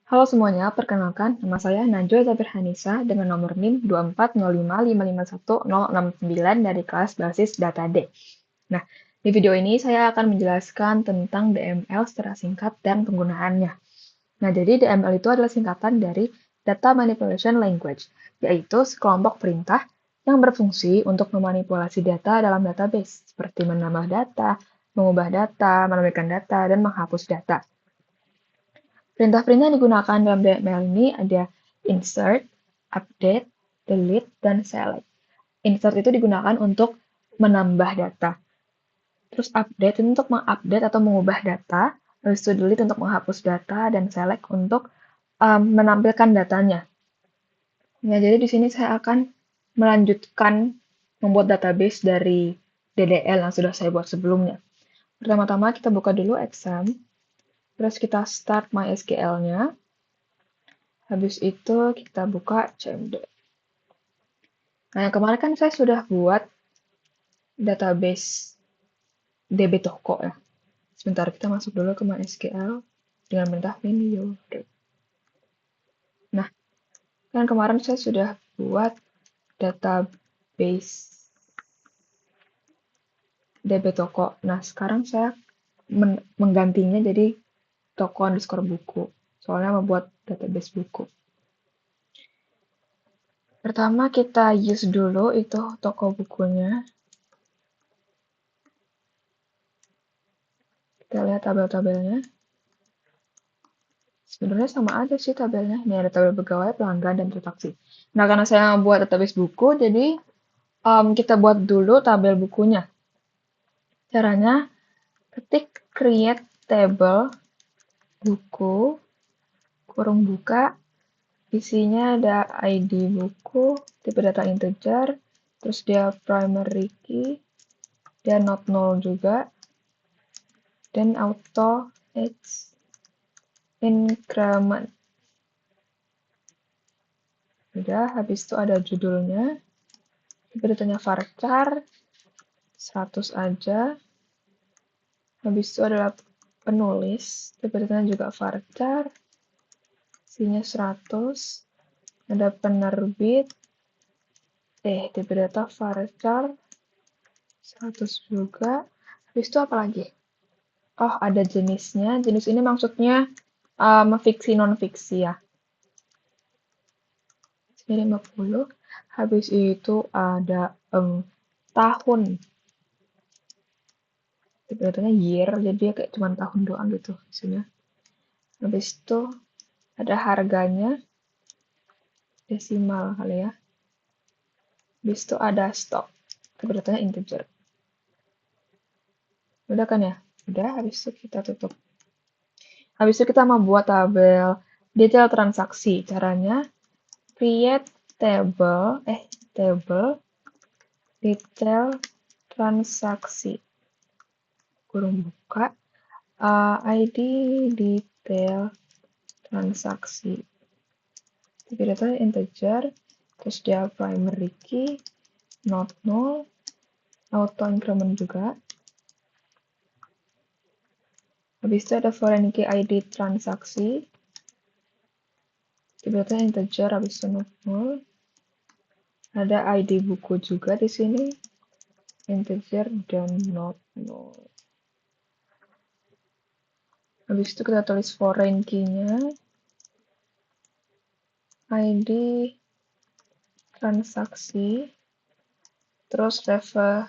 Halo semuanya, perkenalkan nama saya Najwa Zabir Hanisa dengan nomor NIM 24055510069 dari kelas basis Data D. Nah, di video ini saya akan menjelaskan tentang DML secara singkat dan penggunaannya. Nah, jadi DML itu adalah singkatan dari Data Manipulation Language, yaitu sekelompok perintah yang berfungsi untuk memanipulasi data dalam database, seperti menambah data, mengubah data, menampilkan data, dan menghapus data. Perintah-perintah yang digunakan dalam DML ini ada insert, update, delete, dan select. Insert itu digunakan untuk menambah data. Terus update itu untuk mengupdate atau mengubah data. Habis itu delete untuk menghapus data, dan select untuk menampilkan datanya. Ya, jadi di sini saya akan melanjutkan membuat database dari DDL yang sudah saya buat sebelumnya. Pertama-tama kita buka dulu exam, terus kita start MySQL-nya. Habis itu kita buka CMD. Nah, yang kemarin kan saya sudah buat database DB Toko ya. Sebentar, kita masuk dulu ke MySQL dengan perintah menu. Nah, kan kemarin saya sudah buat database DB Toko. Nah, sekarang saya menggantinya jadi toko underscore buku. Soalnya membuat database buku. Pertama kita use dulu itu toko bukunya. Kita lihat tabel-tabelnya. Sebenarnya sama aja sih tabelnya. Ini ada tabel pegawai, pelanggan, dan transaksi. Nah, karena saya buat database buku, jadi kita buat dulu tabel bukunya. Caranya, ketik create table buku, kurung buka, isinya ada ID buku, tipe data integer, terus dia primary key, dia not null juga, dan auto increment. Udah, habis itu ada judulnya, tipe datanya varchar, 100 aja. Habis itu adalah penulis, tipe datanya juga varchar, isinya 100. Ada penerbit, tipe data varchar, 100 juga. Habis itu apa lagi? Oh, ada jenisnya. Jenis ini maksudnya fiksi non-fiksi ya. Ini 50. Habis itu ada tahun. Tipe datanya year, jadi dia kayak cuma tahun doang gitu isinya. Habis itu ada harganya, desimal kali ya. Habis itu ada stok, tipe datanya integer. Udah kan ya? Udah, habis itu kita tutup. Habis itu kita membuat tabel detail transaksi. Caranya create table detail transaksi. Kurung buka, ID detail transaksi. Tipe datanya integer, terus dia primary key, not null, auto increment juga. Habis itu ada foreign key ID transaksi. Tipe datanya integer, habis itu not null. Ada ID buku juga di sini, integer dan not null. Habis itu kita tulis foreign key-nya, ID transaksi, terus references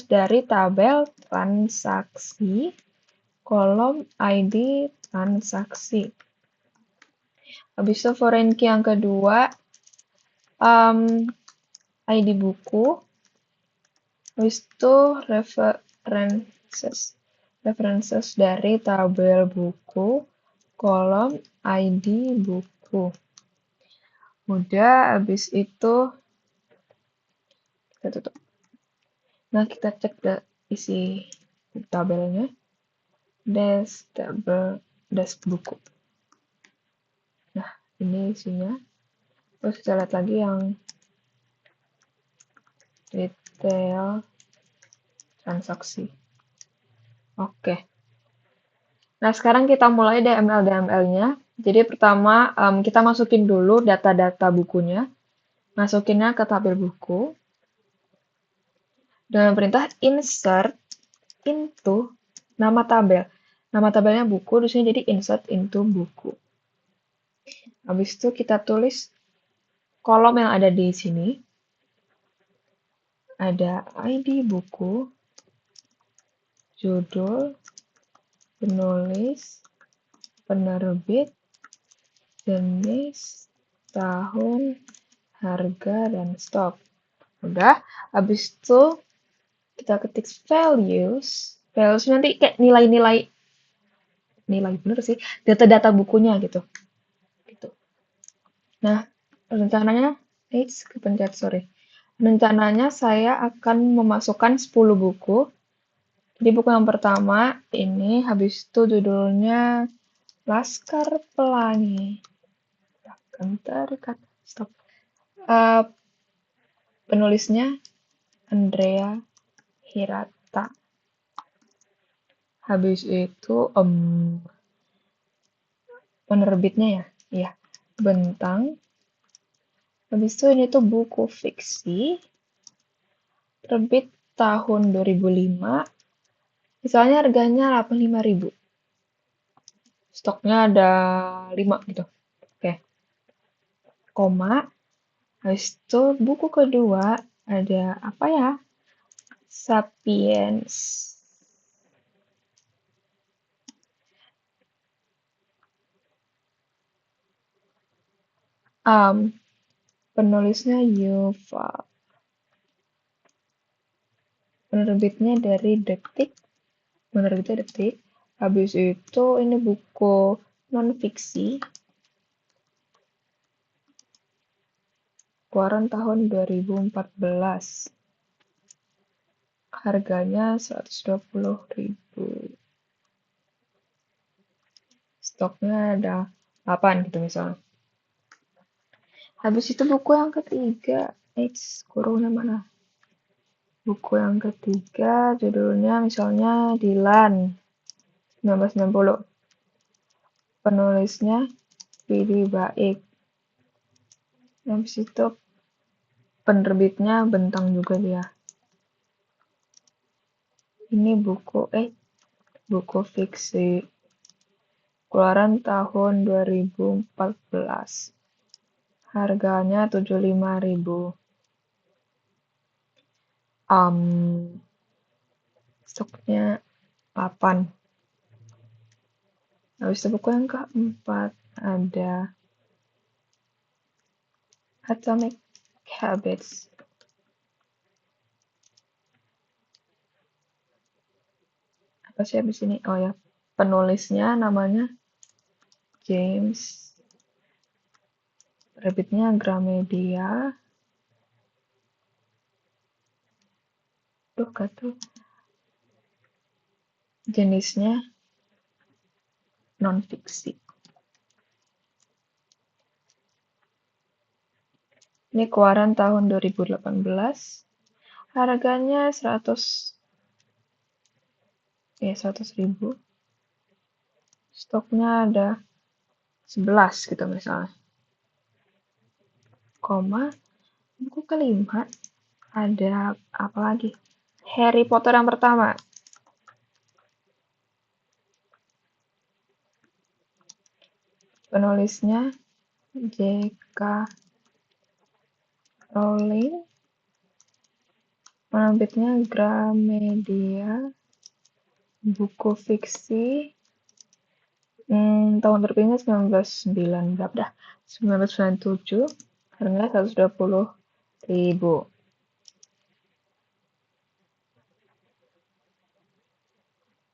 dari tabel transaksi, kolom ID transaksi. Habis itu foreign key yang kedua, ID buku. Habis itu references dari tabel buku, kolom ID buku. Udah, habis itu kita tutup. Nah, kita cek isi tabelnya. Desk buku. Nah, ini isinya. Terus kita lihat lagi yang detail transaksi. Oke. Nah, sekarang kita mulai DML-DML-nya. Jadi pertama kita masukin dulu data-data bukunya, masukinnya ke tabel buku dengan perintah insert into nama tabel. Nama tabelnya buku, di sini jadi insert into buku. Habis itu kita tulis kolom yang ada di sini. Ada ID buku, judul, penulis, penerbit, jenis, tahun, harga, dan stok. Udah, habis itu kita ketik values. Values nanti kayak nilai-nilai, nilai bener sih, data-data bukunya gitu. Gitu. Nah, rencananya, kepencet, sorry. Rencananya saya akan memasukkan 10 buku. Jadi buku yang pertama ini, habis itu judulnya Laskar Pelangi. Akan terdekat. Stop. Penulisnya Andrea Hirata. Habis itu penerbitnya ya, iya, Bentang. Habis itu ini tuh buku fiksi, terbit tahun 2005. Misalnya harganya 85.000. Stoknya ada 5 gitu. Oke. Koma. Habis itu buku kedua ada apa ya? Sapiens. Penulisnya Yuval. Penerbitnya dari Detik. Penerbitnya Detik. Habis itu ini buku non-fiksi. Keluaran tahun 2014. Harganya 120.000. Stoknya ada 8 gitu misalnya. Habis itu buku yang ketiga. Kurungnya mana? Buku yang ketiga judulnya misalnya Dilan 1990. Penulisnya Widi Baik. Habis itu penerbitnya Bentang juga dia. Ini buku fiksi. Keluaran tahun 2014. Harganya 75.000. Stoknya 8. Habis itu buku yang keempat ada Atomic Habits. Apa sih habis ini? Oh ya, penulisnya namanya James. Terbitnya Gramedia. Jenisnya non-fiksi. Ini keluaran tahun 2018. Harganya 100.000. Stoknya ada 11 gitu misalnya. Koma. Buku kelima ada apa lagi? Harry Potter yang pertama. Penulisnya J.K. Rowling. Penerbitnya Gramedia. Buku fiksi. Tahun terbitnya 1997. Harganya 120.000.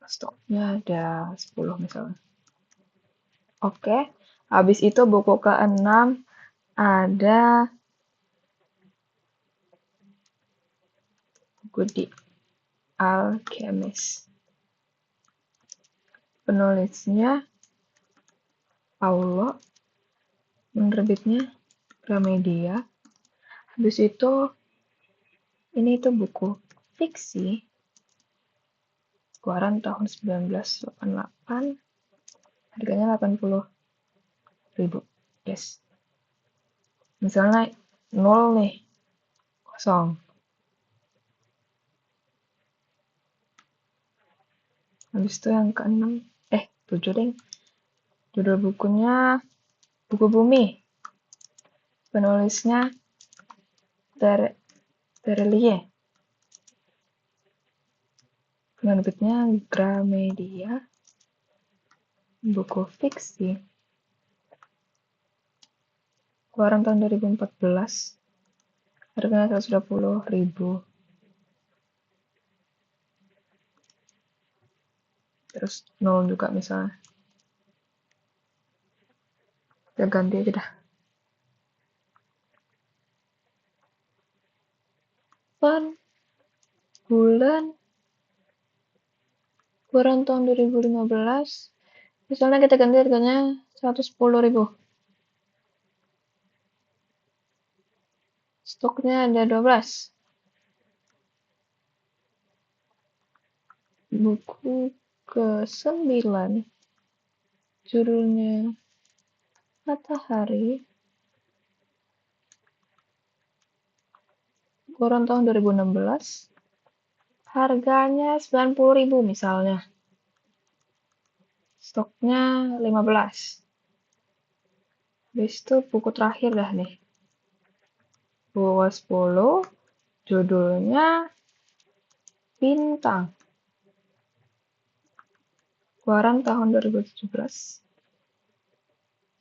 Stoknya ada 10 misalnya. Oke, habis itu buku ke-6 ada buku The Alchemist. Penulisnya Paulo, penerbitnya Gramedia. Habis itu ini itu buku fiksi keluaran tahun 1988. Harganya 80.000. Yes. Misalnya 0 nih, kosong. Habis itu yang ke-6, 7 deh. Judul bukunya Buku Bumi. Penulisnya Terelie. Penerbitnya Gramedia. Buku fiksi. Keluaran tahun 2014. Harganya 120.000. Terus 0 juga misalnya. Ya ganti aja dah. Per bulan keluaran tahun 2015. Misalnya kita ganti harganya 110.000. Stoknya ada 12. Buku ke-9. Judulnya Matahari. Keluaran tahun 2016. Harganya 90.000 misalnya. Stoknya 15. Habis itu buku terakhir dah nih. Buku ke-10. Judulnya Bintang. Keluaran tahun 2017.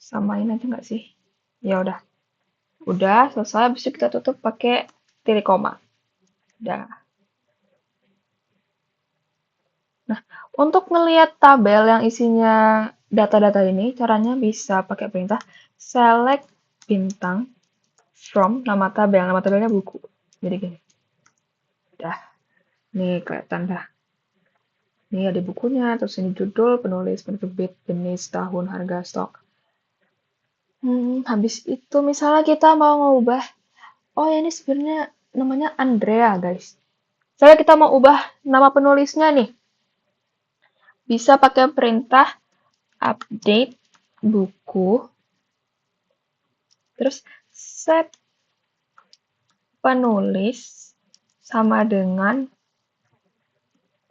Samain aja nggak sih? Ya udah. Udah selesai, habis itu kita tutup pakai titik koma. Udah. Nah, untuk ngelihat tabel yang isinya data-data ini, caranya bisa pakai perintah select bintang from nama tabel. Nama tabelnya buku. Jadi gini. Udah. Nih kelihatan dah. Ini ada bukunya, terus ini judul, penulis, penerbit, jenis, tahun, harga, stok. Habis itu misalnya kita mau ngubah, oh ya ini sebenarnya namanya Andrea guys. Misalnya kita mau ubah nama penulisnya nih, bisa pakai perintah update buku, terus set penulis sama dengan,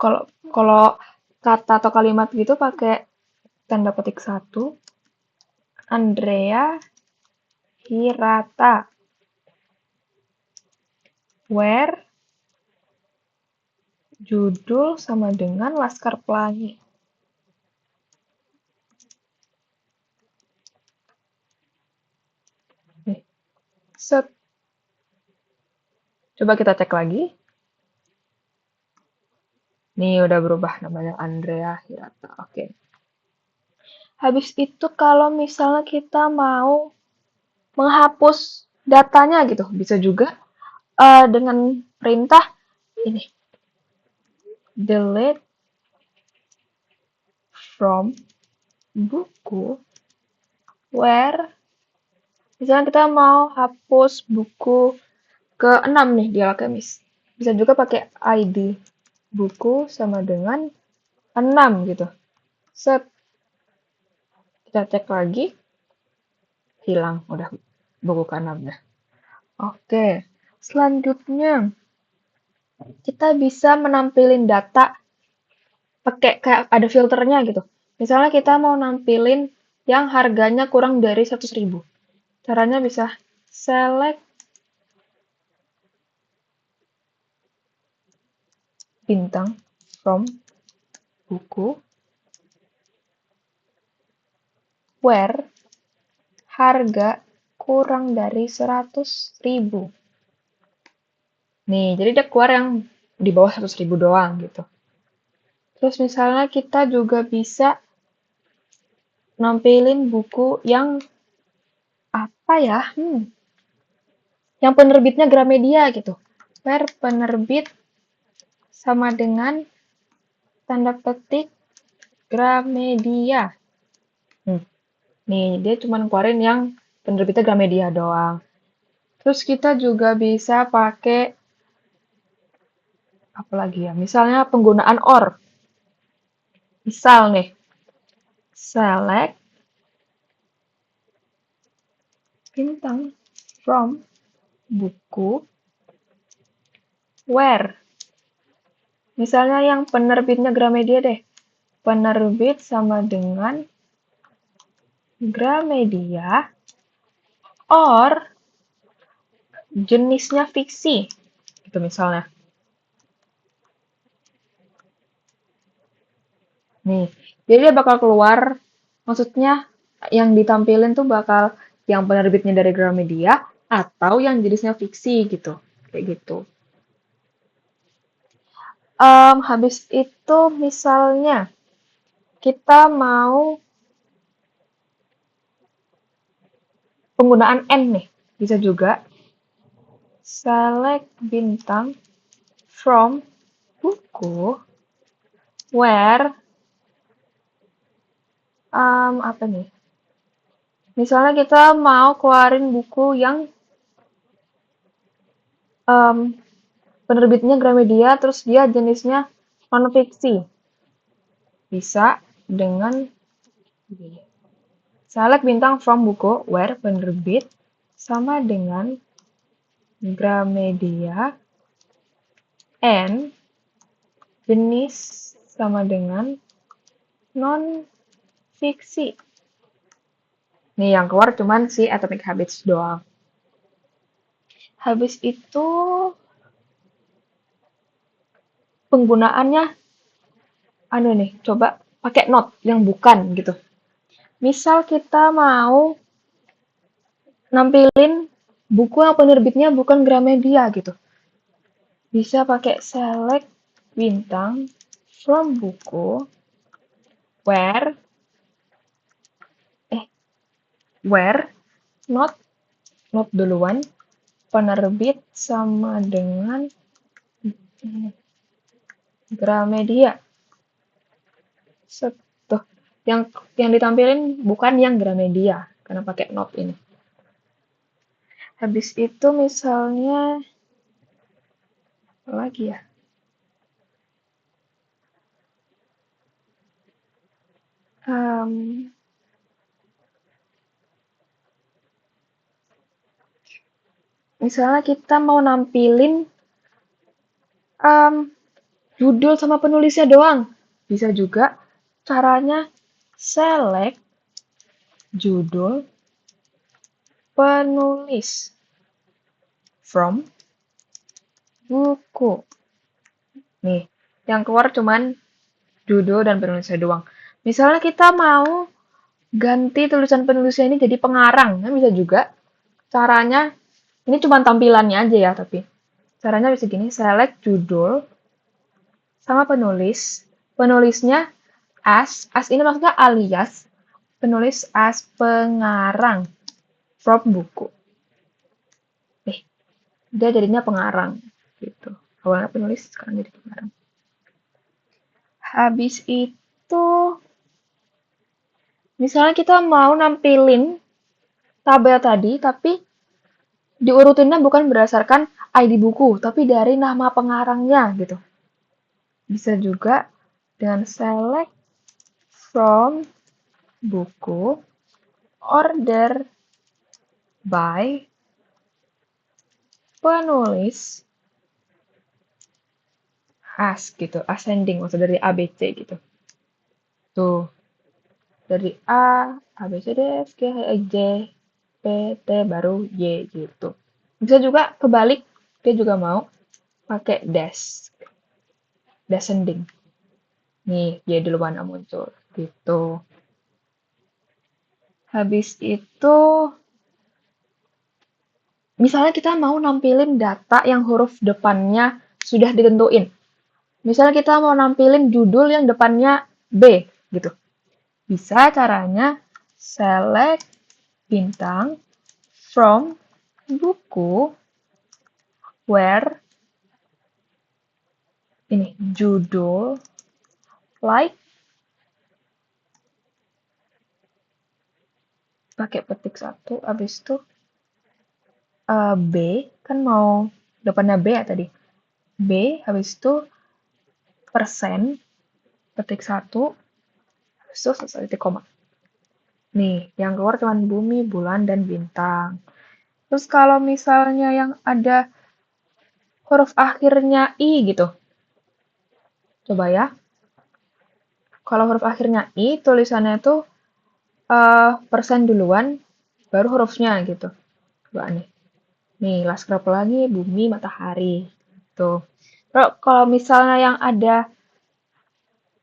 kalau kata atau kalimat gitu pakai tanda petik 1, Andrea Hirata, where judul sama dengan Laskar Pelangi. Nih, set. Coba kita cek lagi. Nih udah berubah namanya Andrea Hirata. Oke. Habis itu kalau misalnya kita mau menghapus datanya gitu, bisa juga dengan perintah ini. Delete from buku where, misalnya kita mau hapus buku ke-6 nih di Alchemist. Bisa juga pakai ID buku sama dengan 6 gitu. Set. Kita cek lagi. Hilang. Udah buku ke-6 dah. Oke. Selanjutnya kita bisa menampilin data pakai kayak ada filternya gitu. Misalnya kita mau nampilin yang harganya kurang dari 100.000. Caranya bisa select bintang from buku where harga kurang dari 100.000. Nih, jadi dia keluar yang di bawah 100.000 doang gitu. Terus misalnya kita juga bisa nampilin buku yang apa ya? Yang penerbitnya Gramedia gitu. Where penerbit sama dengan tanda petik Gramedia. Nih, dia cuma keluarin yang penerbitnya Gramedia doang. Terus kita juga bisa pakai apa lagi ya? Misalnya penggunaan OR. Misal nih, select bintang from buku where. Misalnya yang penerbitnya Gramedia deh. Penerbit sama dengan Gramedia or jenisnya fiksi. Itu misalnya. Nih, jadi dia bakal keluar, maksudnya yang ditampilin tuh bakal yang penerbitnya dari Gramedia atau yang jenisnya fiksi gitu. Kayak gitu. Habis itu misalnya kita mau penggunaan N nih, bisa juga select bintang from buku where apa nih? Misalnya kita mau keluarin buku yang penerbitnya Gramedia, terus dia jenisnya non-fiksi. Bisa dengan select bintang from buku where penerbit sama dengan Gramedia and jenis sama dengan non-fiksi. Nih yang keluar cuman si Atomic Habits doang. Habis itu penggunaannya coba pakai not yang bukan gitu. Misal kita mau nampilin buku yang penerbitnya bukan Gramedia gitu. Bisa pakai select bintang from buku where not duluan penerbit sama dengan Gramedia. Tuh, yang ditampilin bukan yang Gramedia karena pakai not ini. Habis itu misalnya apa lagi ya? Misalnya kita mau nampilin judul sama penulisnya doang. Bisa juga caranya select judul penulis from buku. Nih, yang keluar cuman judul dan penulisnya doang. Misalnya kita mau ganti tulisan penulisnya ini jadi pengarang, bisa juga. Caranya, ini cuma tampilannya aja ya, tapi caranya bisa gini, select judul sama penulis. Penulisnya as ini maksudnya alias, penulis as pengarang from buku. Dia jadinya pengarang gitu. Awalnya penulis, sekarang jadi pengarang. Habis itu, misalnya kita mau nampilin tabel tadi, tapi diurutinnya bukan berdasarkan ID buku, tapi dari nama pengarangnya gitu. Bisa juga dengan select from buku, order by penulis as gitu, ascending, maksud dari A, B, C gitu. Tuh, dari A, B, C, D, F, G, H, I, J, P, T, baru Y gitu. Bisa juga kebalik, dia juga mau pakai dash, descending. Nih, Y duluan yang muncul gitu. Habis itu, misalnya kita mau nampilin data yang huruf depannya sudah ditentuin. Misalnya kita mau nampilin judul yang depannya B gitu. Bisa caranya select bintang from buku where ini judul like pakai petik 1 habis itu B kan mau depannya B ya tadi. B habis itu persen petik 1 habis itu selesai titik koma. Nih, yang keluar cuma bumi, bulan, dan bintang. Terus kalau misalnya yang ada huruf akhirnya I gitu, coba ya. Kalau huruf akhirnya I, tulisannya tuh persen duluan, baru hurufnya gitu. Coba nih. Nih, laskar pelangi, bumi, matahari. Tuh. Kalau misalnya yang ada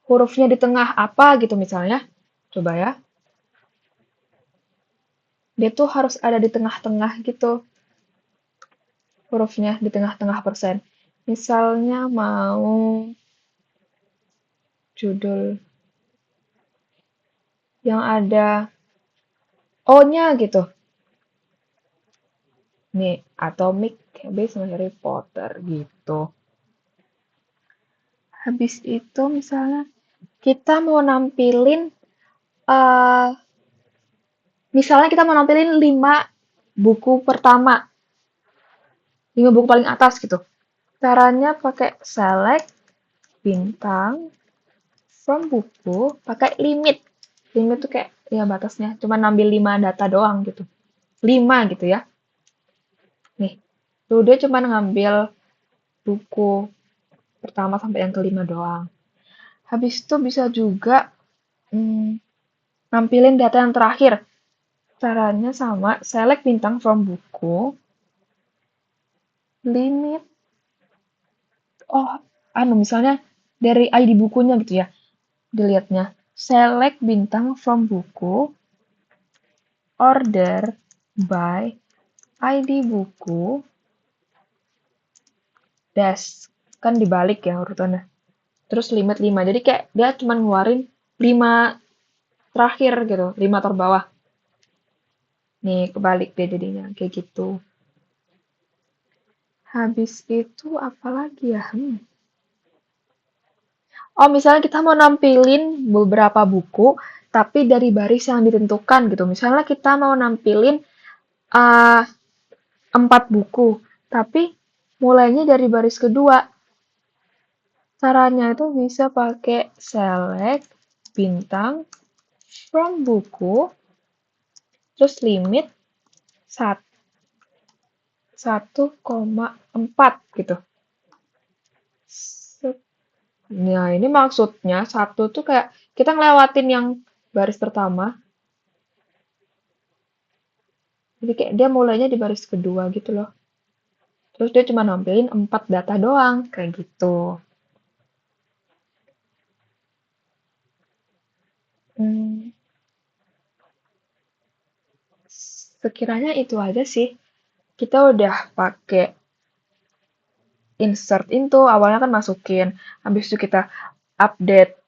hurufnya di tengah apa gitu misalnya, coba ya. Dia tuh harus ada di tengah-tengah gitu, hurufnya di tengah-tengah persen. Misalnya mau judul yang ada O-nya gitu. Nih, Atomic Habits sama Harry Potter gitu. Habis itu misalnya kita mau nampilin eh misalnya kita mau nampilin 5 buku pertama, 5 buku paling atas gitu. Caranya pakai select, bintang, from buku, pakai limit. Limit tuh kayak ya batasnya, cuma ngambil 5 data doang gitu. 5 gitu ya. Nih, tuh dia cuma ngambil buku pertama sampai yang kelima doang. Habis itu bisa juga nampilin data yang terakhir. Caranya sama, select bintang from buku, limit, misalnya dari ID bukunya gitu ya, dilihatnya. Select bintang from buku, order by ID buku, dash. Kan dibalik ya urutannya. Terus limit 5. Jadi kayak dia cuma ngeluarin 5 terakhir gitu, 5 terbawah. Nih, kebalik deh jadinya, kayak gitu. Habis itu apa lagi ya? Oh, misalnya kita mau nampilin beberapa buku, tapi dari baris yang ditentukan gitu. Misalnya kita mau nampilin uh, 4 buku, tapi mulainya dari baris kedua. Caranya itu bisa pakai select, bintang, from buku, terus limit 1,4 gitu. Nah, ini maksudnya satu tuh kayak kita ngelewatin yang baris pertama. Jadi kayak dia mulainya di baris kedua gitu loh. Terus dia cuma nampilin 4 data doang, kayak gitu. Hmm, sekiranya itu aja sih. Kita udah pakai insert into, awalnya kan masukin. Habis itu kita update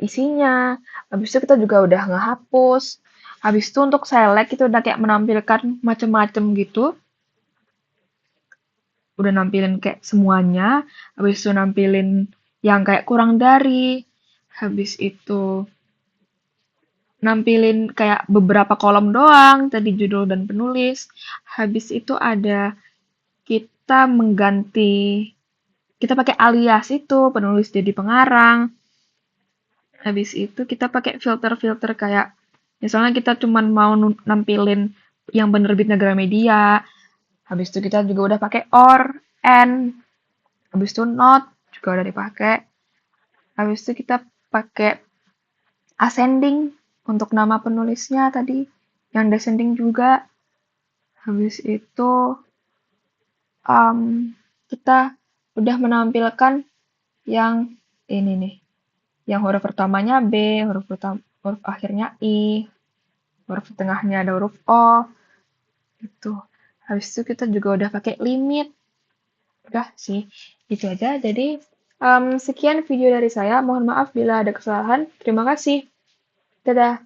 isinya. Habis itu kita juga udah ngehapus. Habis itu untuk select itu udah kayak menampilkan macem-macem gitu. Udah nampilin kayak semuanya. Habis itu nampilin yang kayak kurang dari. Habis itu nampilin kayak beberapa kolom doang, tadi judul dan penulis. Habis itu ada kita mengganti, kita pakai alias itu, penulis jadi pengarang. Habis itu kita pakai filter-filter kayak, misalnya kita cuma mau nampilin yang penerbitnya Gramedia. Habis itu kita juga udah pakai or, and, habis itu not juga udah dipakai. Habis itu kita pakai ascending untuk nama penulisnya tadi, yang descending juga. Habis itu kita udah menampilkan yang ini nih, yang huruf pertamanya B, huruf akhirnya I, huruf tengahnya ada huruf O, gitu. Habis itu kita juga udah pakai limit. Udah sih, itu aja. Jadi, sekian video dari saya. Mohon maaf bila ada kesalahan. Terima kasih. Dadah.